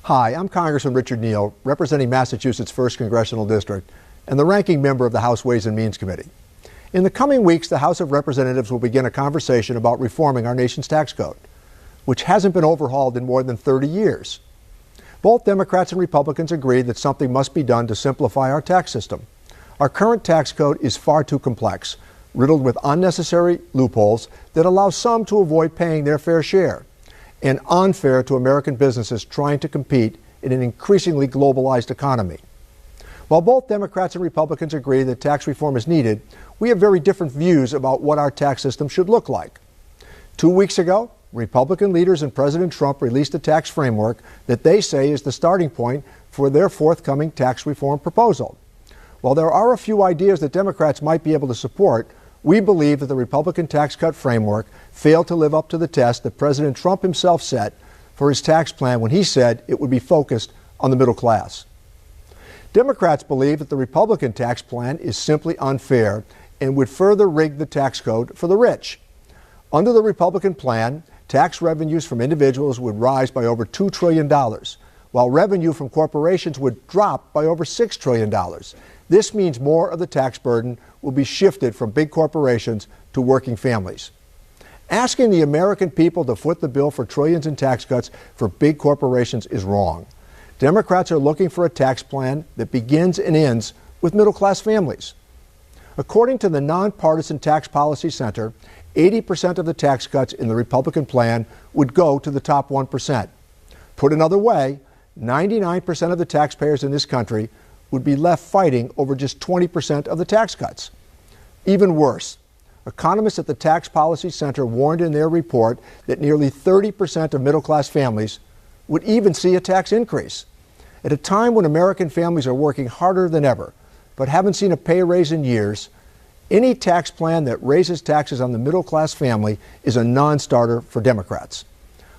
Hi, I'm Congressman Richard Neal, representing Massachusetts' 1st Congressional District and the ranking member of the House Ways and Means Committee. In the coming weeks, the House of Representatives will begin a conversation about reforming our nation's tax code, which hasn't been overhauled in more than 30 years. Both Democrats and Republicans agree that something must be done to simplify our tax system. Our current tax code is far too complex, riddled with unnecessary loopholes that allow some to avoid paying their fair share, and unfair to American businesses trying to compete in an increasingly globalized economy. While both Democrats and Republicans agree that tax reform is needed, we have very different views about what our tax system should look like. 2 weeks ago, Republican leaders and President Trump released a tax framework that they say is the starting point for their forthcoming tax reform proposal. While there are a few ideas that Democrats might be able to support, we believe that the Republican tax cut framework failed to live up to the test that President Trump himself set for his tax plan when he said it would be focused on the middle class. Democrats believe that the Republican tax plan is simply unfair and would further rig the tax code for the rich. Under the Republican plan, tax revenues from individuals would rise by over $2 trillion, while revenue from corporations would drop by over $6 trillion. This means more of the tax burden will be shifted from big corporations to working families. Asking the American people to foot the bill for trillions in tax cuts for big corporations is wrong. Democrats are looking for a tax plan that begins and ends with middle-class families. According to the Nonpartisan Tax Policy Center, 80% of the tax cuts in the Republican plan would go to the top 1%. Put another way, 99% of the taxpayers in this country would be left fighting over just 20% of the tax cuts. Even worse, economists at the Tax Policy Center warned in their report that nearly 30% of middle-class families would even see a tax increase. At a time when American families are working harder than ever, but haven't seen a pay raise in years, any tax plan that raises taxes on the middle-class family is a non-starter for Democrats.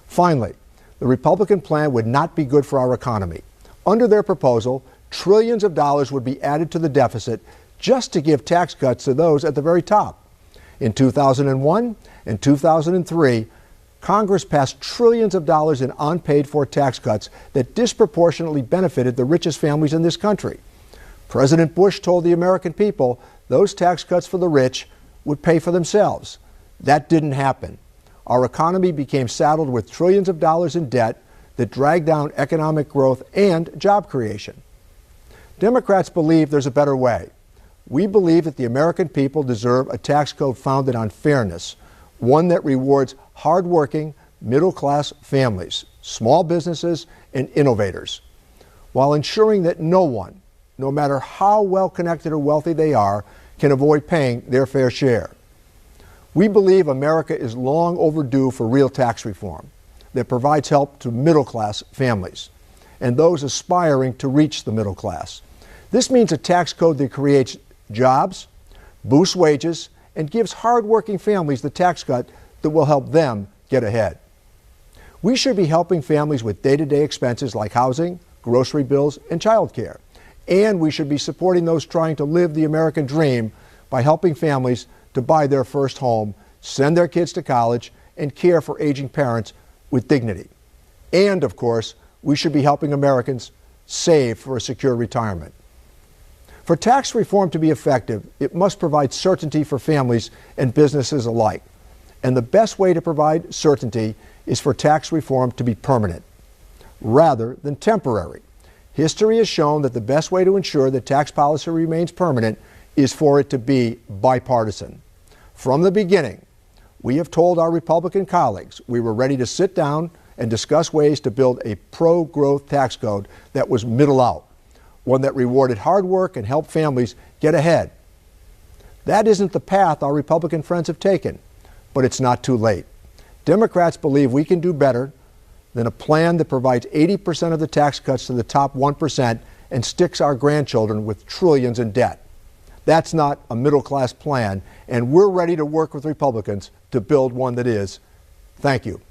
Finally, the Republican plan would not be good for our economy. Under their proposal, trillions of dollars would be added to the deficit just to give tax cuts to those at the very top. In 2001 and 2003, Congress passed trillions of dollars in unpaid-for tax cuts that disproportionately benefited the richest families in this country. President Bush told the American people those tax cuts for the rich would pay for themselves. That didn't happen. Our economy became saddled with trillions of dollars in debt that dragged down economic growth and job creation. Democrats believe there's a better way. We believe that the American people deserve a tax code founded on fairness, one that rewards hardworking, middle-class families, small businesses, and innovators, while ensuring that no one, no matter how well-connected or wealthy they are, can avoid paying their fair share. We believe America is long overdue for real tax reform that provides help to middle-class families and those aspiring to reach the middle class. This means a tax code that creates jobs, boosts wages, and gives hard-working families the tax cut that will help them get ahead. We should be helping families with day-to-day expenses like housing, grocery bills, and child care. And we should be supporting those trying to live the American dream by helping families to buy their first home, send their kids to college, and care for aging parents with dignity. And, of course, we should be helping Americans save for a secure retirement. For tax reform to be effective, it must provide certainty for families and businesses alike. And the best way to provide certainty is for tax reform to be permanent, rather than temporary. History has shown that the best way to ensure that tax policy remains permanent is for it to be bipartisan. From the beginning, we have told our Republican colleagues we were ready to sit down and discuss ways to build a pro-growth tax code that was middle out, one that rewarded hard work and helped families get ahead. That isn't the path our Republican friends have taken, but it's not too late. Democrats believe we can do better than a plan that provides 80% of the tax cuts to the top 1% and sticks our grandchildren with trillions in debt. That's not a middle-class plan, and we're ready to work with Republicans to build one that is. Thank you.